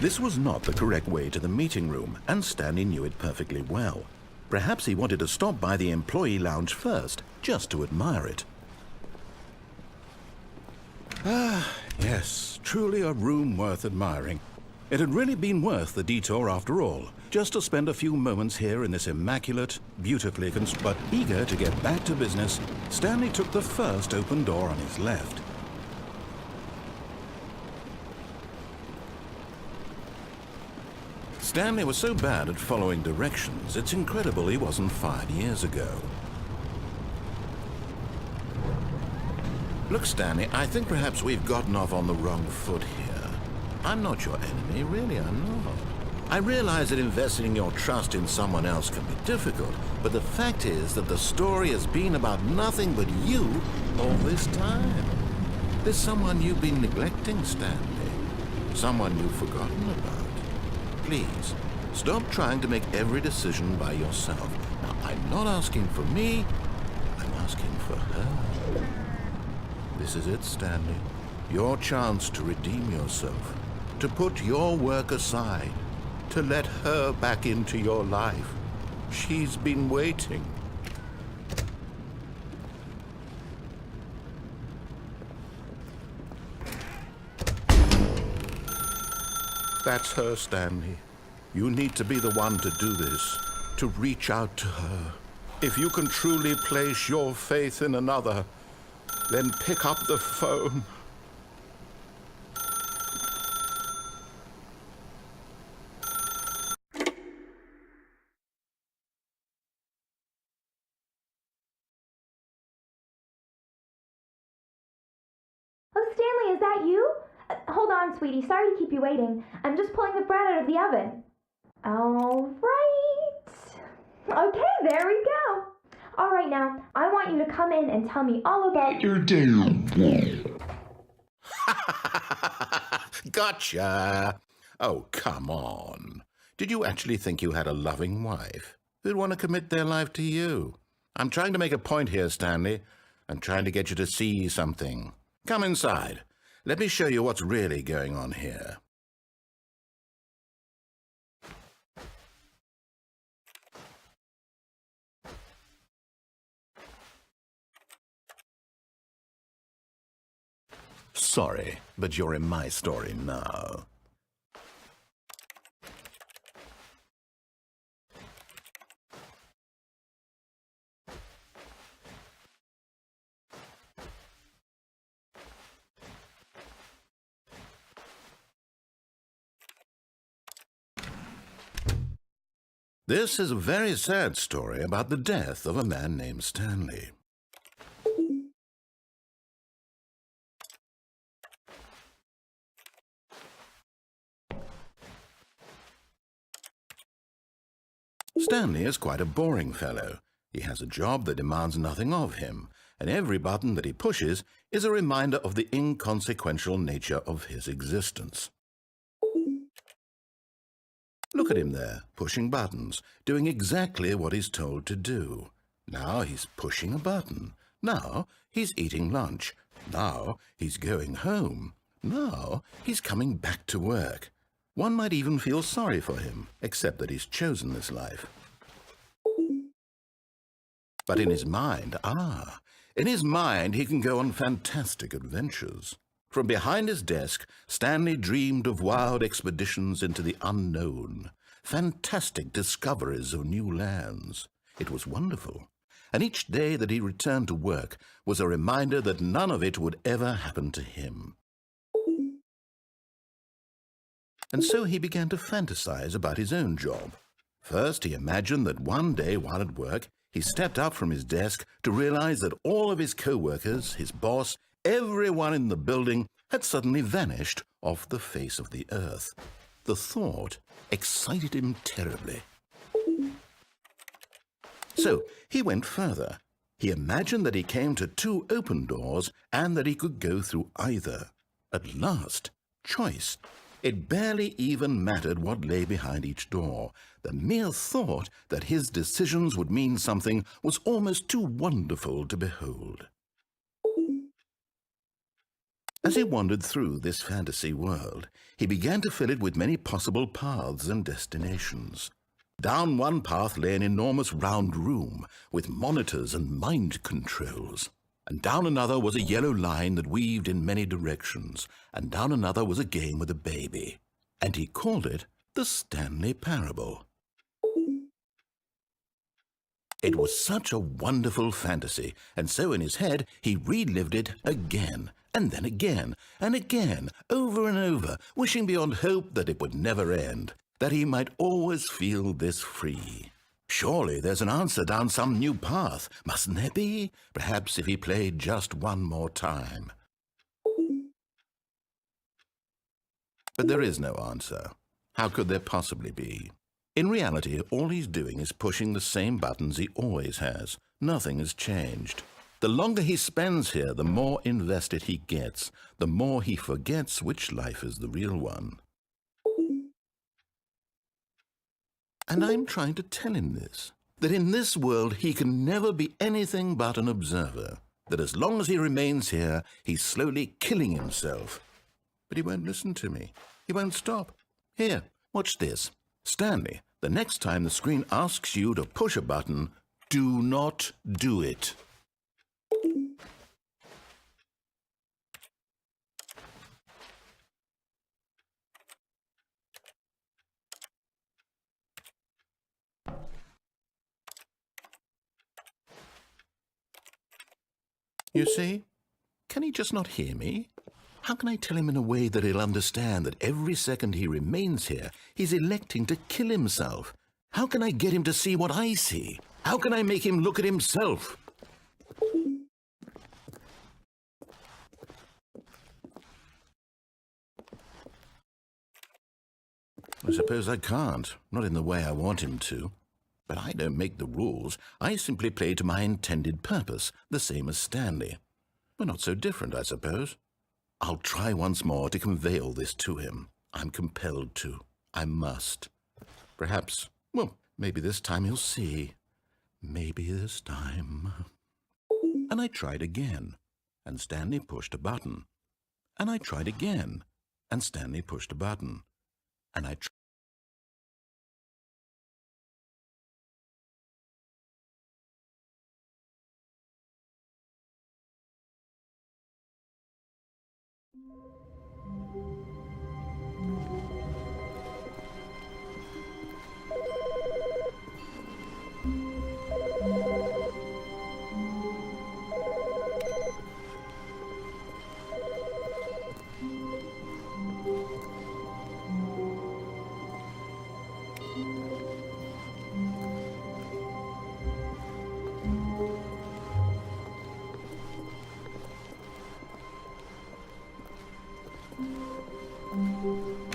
This was not the correct way to the meeting room, and Stanley knew it perfectly well. Perhaps he wanted to stop by the employee lounge first, just to admire it. Ah, yes, truly a room worth admiring. It had really been worth the detour after all, just to spend a few moments here in this immaculate, beautifully but eager to get back to business, Stanley took the first open door on his left. Stanley was so bad at following directions, it's incredible he wasn't fired years ago. Look, Stanley, I think perhaps we've gotten off on the wrong foot here. I'm not your enemy, really, I'm not. I realize that investing your trust in someone else can be difficult, but the fact is that the story has been about nothing but you all this time. There's someone you've been neglecting, Stanley. Someone you've forgotten about. Please, stop trying to make every decision by yourself. Now, I'm not asking for me, I'm asking for her. This is it, Stanley. Your chance to redeem yourself, to put your work aside, to let her back into your life. She's been waiting. That's her, Stanley. You need to be the one to do this, to reach out to her. If you can truly place your faith in another, then pick up the phone. Oh, Stanley, is that you? Hold on, sweetie. Sorry to keep you waiting. I'm just pulling the bread out of the oven. All right. Okay, there we go. All right, now, I want you to come in and tell me all about your day. Gotcha. Oh, come on. Did you actually think you had a loving wife who'd want to commit their life to you? I'm trying to make a point here, Stanley. I'm trying to get you to see something. Come inside. Let me show you what's really going on here. Sorry, but you're in my story now. This is a very sad story about the death of a man named Stanley. Stanley is quite a boring fellow. He has a job that demands nothing of him, and every button that he pushes is a reminder of the inconsequential nature of his existence. Look at him there, pushing buttons, doing exactly what he's told to do. Now he's pushing a button. Now he's eating lunch. Now he's going home. Now he's coming back to work. One might even feel sorry for him, except that he's chosen this life. But in his mind, he can go on fantastic adventures. From behind his desk, Stanley dreamed of wild expeditions into the unknown, fantastic discoveries of new lands. It was wonderful. and each day that he returned to work was a reminder that none of it would ever happen to him. And so he began to fantasize about his own job. First, he imagined that one day while at work, he stepped up from his desk to realize that all of his co-workers, his boss, everyone in the building had suddenly vanished off the face of the earth. The thought excited him terribly. So he went further. He imagined that he came to 2 open doors and that he could go through either. At last, choice. It barely even mattered what lay behind each door. The mere thought that his decisions would mean something was almost too wonderful to behold. As he wandered through this fantasy world, he began to fill it with many possible paths and destinations. Down one path lay an enormous round room with monitors and mind controls. And down another was a yellow line that weaved in many directions, and down another was a game with a baby. And he called it the Stanley Parable. It was such a wonderful fantasy, and so in his head he relived it again, and then again, and again, over and over, wishing beyond hope that it would never end, that he might always feel this free. Surely there's an answer down some new path, mustn't there be? Perhaps if he played just one more time. But there is no answer. How could there possibly be? In reality, all he's doing is pushing the same buttons he always has. Nothing has changed. The longer he spends here, the more invested he gets, the more he forgets which life is the real one. And I'm trying to tell him this, that in this world he can never be anything but an observer, that as long as he remains here, he's slowly killing himself. But he won't listen to me. He won't stop. Here, watch this. Stanley, the next time the screen asks you to push a button, do not do it. You see? Can he just not hear me? How can I tell him in a way that he'll understand that every second he remains here, he's electing to kill himself? How can I get him to see what I see? How can I make him look at himself? I suppose I can't, not in the way I want him to. But I don't make the rules. I simply play to my intended purpose, the same as Stanley. We're not so different, I suppose. I'll try once more to convey all this to him. I'm compelled to. I must. Perhaps, well, maybe this time he'll see. Maybe this time. And I tried again, and Stanley pushed a button. And I tried again, and Stanley pushed a button. And I tried.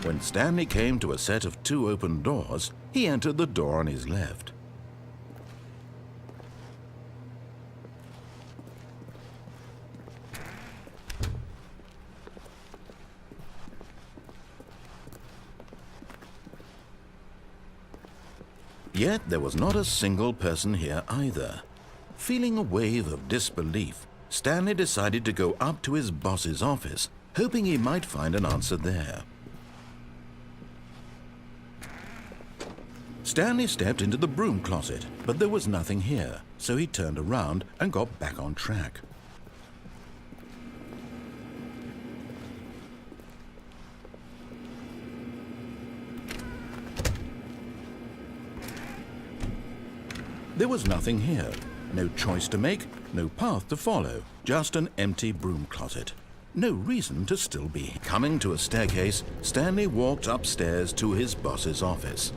When Stanley came to a set of 2 open doors, he entered the door on his left. Yet there was not a single person here either. Feeling a wave of disbelief, Stanley decided to go up to his boss's office, hoping he might find an answer there. Stanley stepped into the broom closet, but there was nothing here, so he turned around and got back on track. There was nothing here, No choice to make, no path to follow, just an empty broom closet. No reason to still be. Coming to a staircase, Stanley walked upstairs to his boss's office.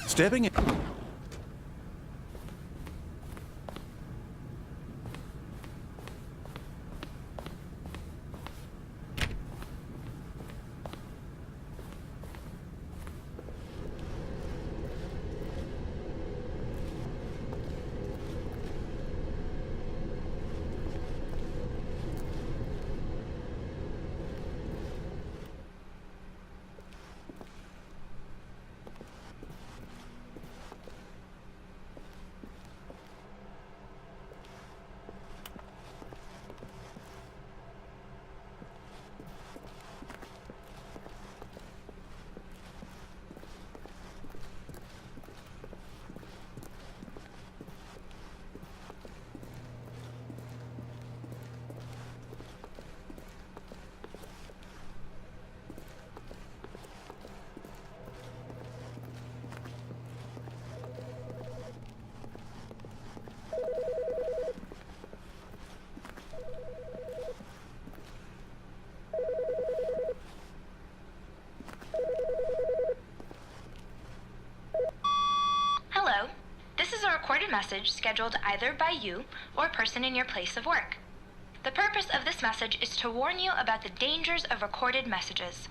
Stepping in. Hello. This is a recorded message scheduled either by you or a person in your place of work. The purpose of this message is to warn you about the dangers of recorded messages.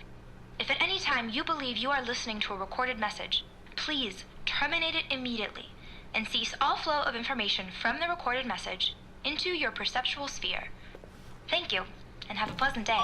If at any time you believe you are listening to a recorded message, please terminate it immediately and cease all flow of information from the recorded message into your perceptual sphere. Thank you, and have a pleasant day.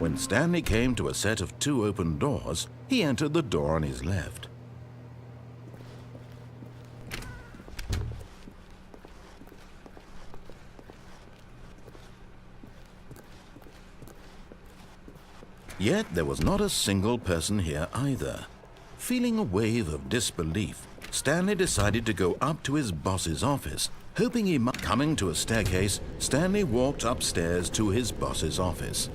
When Stanley came to a set of 2 open doors, he entered the door on his left. Yet there was not a single person here either. Feeling a wave of disbelief, Stanley decided to go up to his boss's office, hoping he might. Coming to a staircase, Stanley walked upstairs to his boss's office.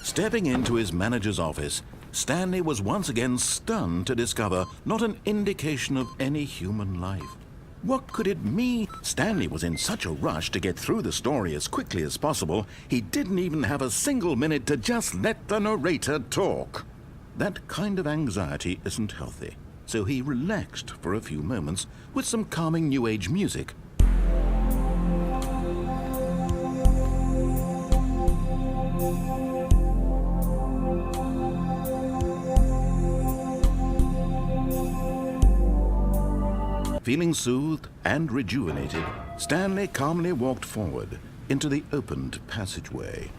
Stepping into his manager's office, Stanley was once again stunned to discover not an indication of any human life. What could it mean? Stanley was in such a rush to get through the story as quickly as possible, he didn't even have a single minute to just let the narrator talk. That kind of anxiety isn't healthy, so he relaxed for a few moments with some calming New Age music. Feeling soothed and rejuvenated, Stanley calmly walked forward into the opened passageway.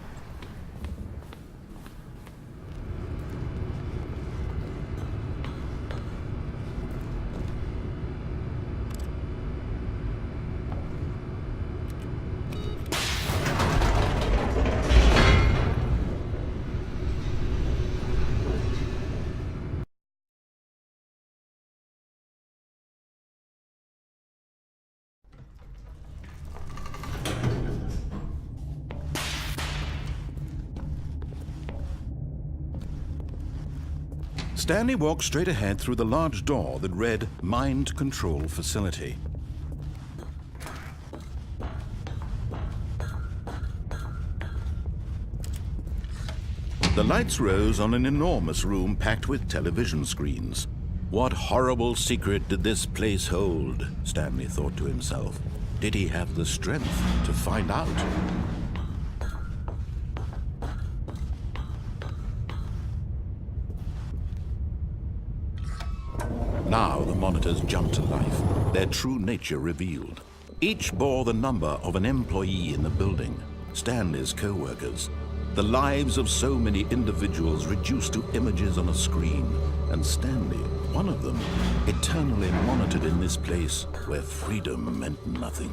Stanley walked straight ahead through the large door that read Mind Control Facility. The lights rose on an enormous room packed with television screens. What horrible secret did this place hold? Stanley thought to himself. Did he have the strength to find out? Now the monitors jumped to life, their true nature revealed. Each bore the number of an employee in the building, Stanley's co-workers. The lives of so many individuals reduced to images on a screen, and Stanley, one of them, eternally monitored in this place where freedom meant nothing.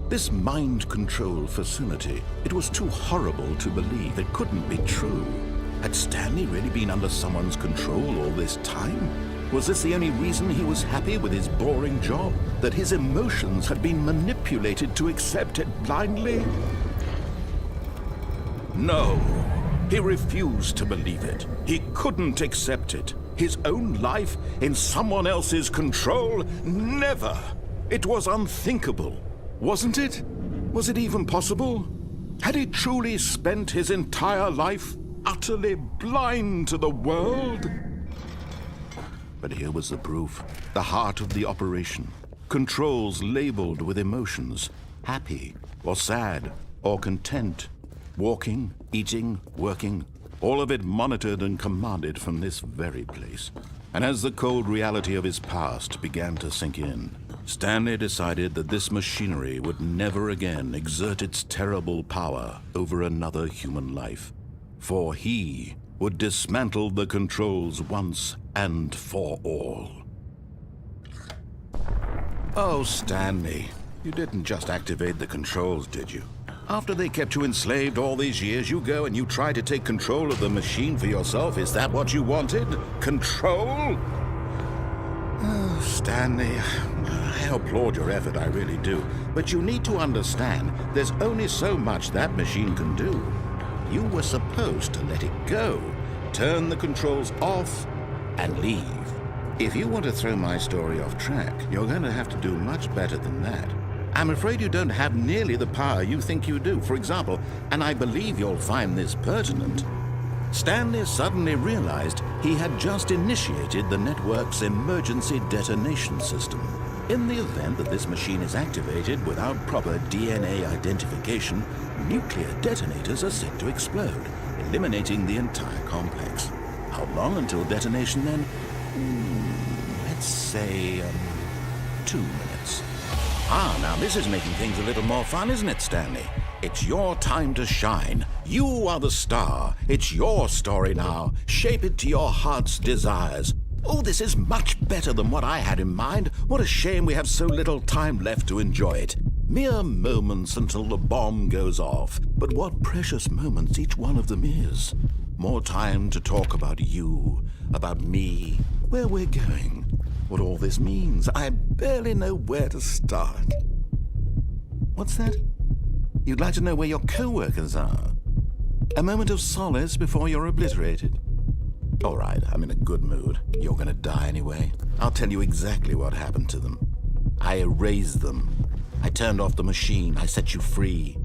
This mind control facility, it was too horrible to believe. It couldn't be true. Had Stanley really been under someone's control all this time? Was this the only reason he was happy with his boring job? That his emotions had been manipulated to accept it blindly? No, he refused to believe it. He couldn't accept it. His own life in someone else's control? Never! It was unthinkable, wasn't it? Was it even possible? Had he truly spent his entire life utterly blind to the world? But here was the proof. The heart of the operation. Controls labeled with emotions. Happy, or sad, or content. Walking, eating, working. All of it monitored and commanded from this very place. And as the cold reality of his past began to sink in, Stanley decided that this machinery would never again exert its terrible power over another human life. For he would dismantle the controls once and for all. Oh, Stanley, you didn't just activate the controls, did you? After they kept you enslaved all these years, you go and you try to take control of the machine for yourself. Is that what you wanted? Control? Oh, Stanley, I applaud your effort, I really do. But you need to understand, there's only so much that machine can do. You were supposed to let it go, turn the controls off, and leave. If you want to throw my story off track, you're going to have to do much better than that. I'm afraid you don't have nearly the power you think you do. For example, and I believe you'll find this pertinent, Stanley suddenly realized he had just initiated the network's emergency detonation system. In the event that this machine is activated without proper DNA identification, nuclear detonators are set to explode, eliminating the entire complex. How long until detonation then? Let's say 2 minutes. Now this is making things a little more fun, isn't it, Stanley? It's your time to shine. You are the star. It's your story now. Shape it to your heart's desires. Oh, this is much better than what I had in mind. What a shame we have so little time left to enjoy it. Mere moments until the bomb goes off. But what precious moments each one of them is. More time to talk about you, about me, where we're going, what all this means. I barely know where to start. What's that? You'd like to know where your co-workers are? A moment of solace before you're obliterated. All right, I'm in a good mood. You're gonna die anyway. I'll tell you exactly what happened to them. I erased them. I turned off the machine. I set you free.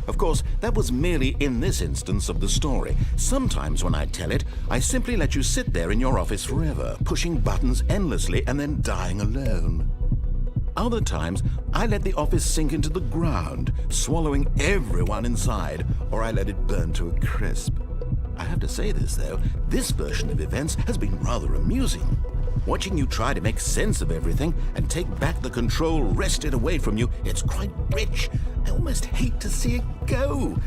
Of course, that was merely in this instance of the story. Sometimes when I tell it, I simply let you sit there in your office forever, pushing buttons endlessly and then dying alone. Other times, I let the office sink into the ground, swallowing everyone inside, or I let it burn to a crisp. I have to say this, though, this version of events has been rather amusing. Watching you try to make sense of everything and take back the control wrested away from you, it's quite rich. I almost hate to see it go.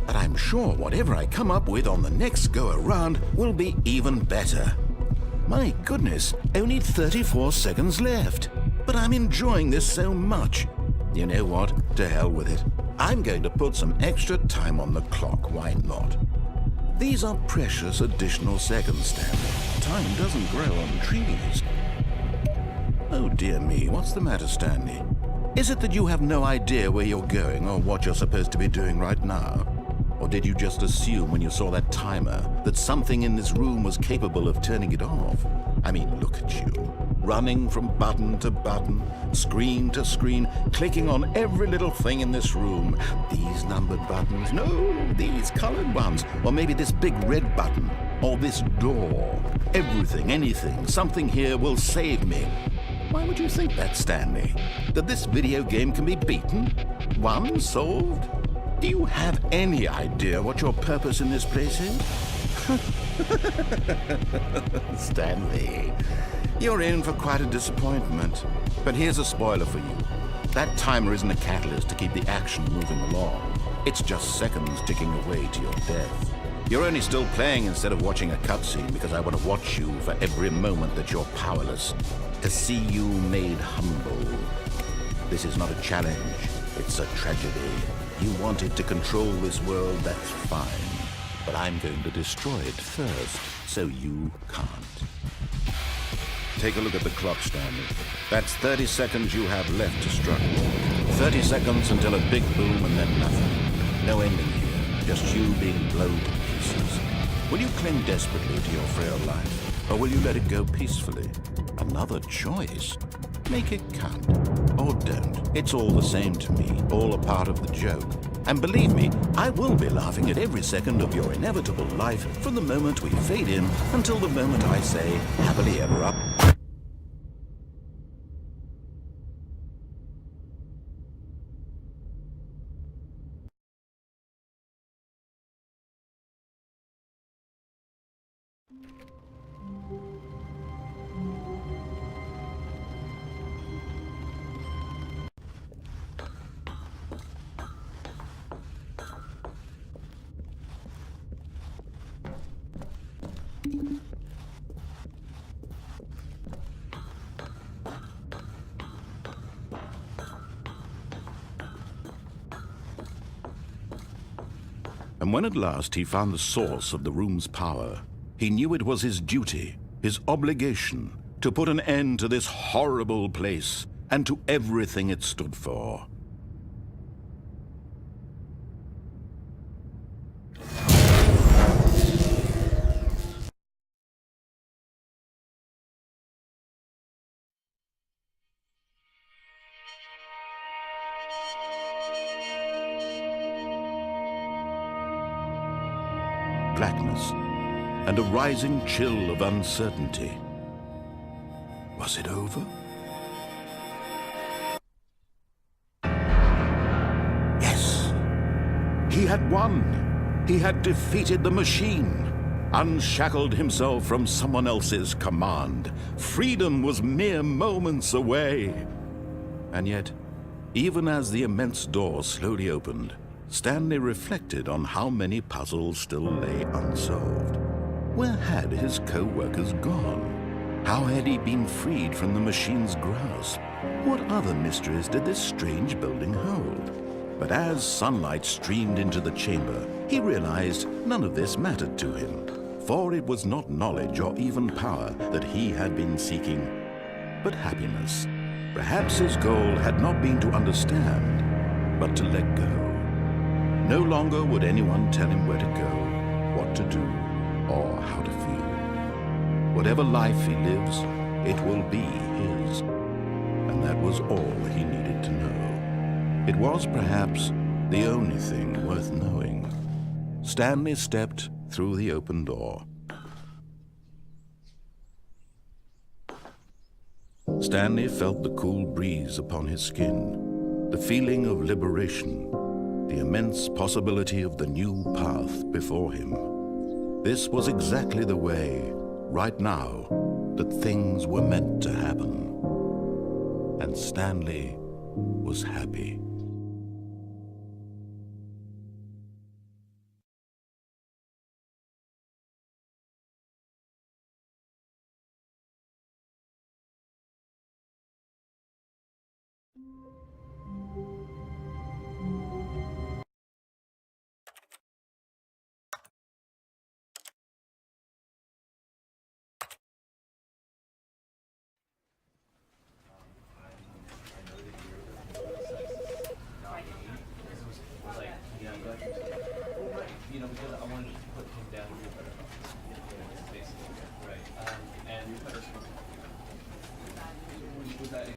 But I'm sure whatever I come up with on the next go-around will be even better. My goodness, only 34 seconds left. But I'm enjoying this so much. You know what? To hell with it. I'm going to put some extra time on the clock. Why not? These are precious additional seconds, Stanley. Time doesn't grow on trees. Oh dear me, what's the matter, Stanley? Is it that you have no idea where you're going or what you're supposed to be doing right now? Or did you just assume when you saw that timer that something in this room was capable of turning it off? I mean, look at you. Running from button to button, screen to screen, clicking on every little thing in this room. These numbered buttons, no, these colored ones. Or maybe this big red button, or this door. Everything, anything, something here will save me. Why would you think that, Stanley? That this video game can be beaten? Won? Solved? Do you have any idea what your purpose in this place is? Stanley, you're in for quite a disappointment. But here's a spoiler for you. That timer isn't a catalyst to keep the action moving along. It's just seconds ticking away to your death. You're only still playing instead of watching a cutscene because I want to watch you for every moment that you're powerless, to see you made humble. This is not a challenge. It's a tragedy. You wanted to control this world, that's fine. But I'm going to destroy it first, so you can't. Take a look at the clock, Stanley. That's 30 seconds you have left to struggle. 30 seconds until a big boom and then nothing. No ending here, just you being blown to pieces. Will you cling desperately to your frail life, or will you let it go peacefully? Another choice. Make it count. Or don't. It's all the same to me, all a part of the joke. And believe me, I will be laughing at every second of your inevitable life from the moment we fade in until the moment I say, happily ever up. And when at last he found the source of the room's power, he knew it was his duty, his obligation, to put an end to this horrible place and to everything it stood for. Blackness and a rising chill of uncertainty. Was it over? Yes! He had won! He had defeated the machine, unshackled himself from someone else's command. Freedom was mere moments away. And yet, even as the immense door slowly opened, Stanley reflected on how many puzzles still lay unsolved. Where had his co-workers gone? How had he been freed from the machine's grasp? What other mysteries did this strange building hold? But as sunlight streamed into the chamber, he realized none of this mattered to him, for it was not knowledge or even power that he had been seeking, but happiness. Perhaps his goal had not been to understand, but to let go. No longer would anyone tell him where to go, what to do, or how to feel. Whatever life he lives, it will be his. And that was all he needed to know. It was perhaps the only thing worth knowing. Stanley stepped through the open door. Stanley felt the cool breeze upon his skin, the feeling of liberation, the immense possibility of the new path before him. This was exactly the way, right now, that things were meant to happen. And Stanley was happy.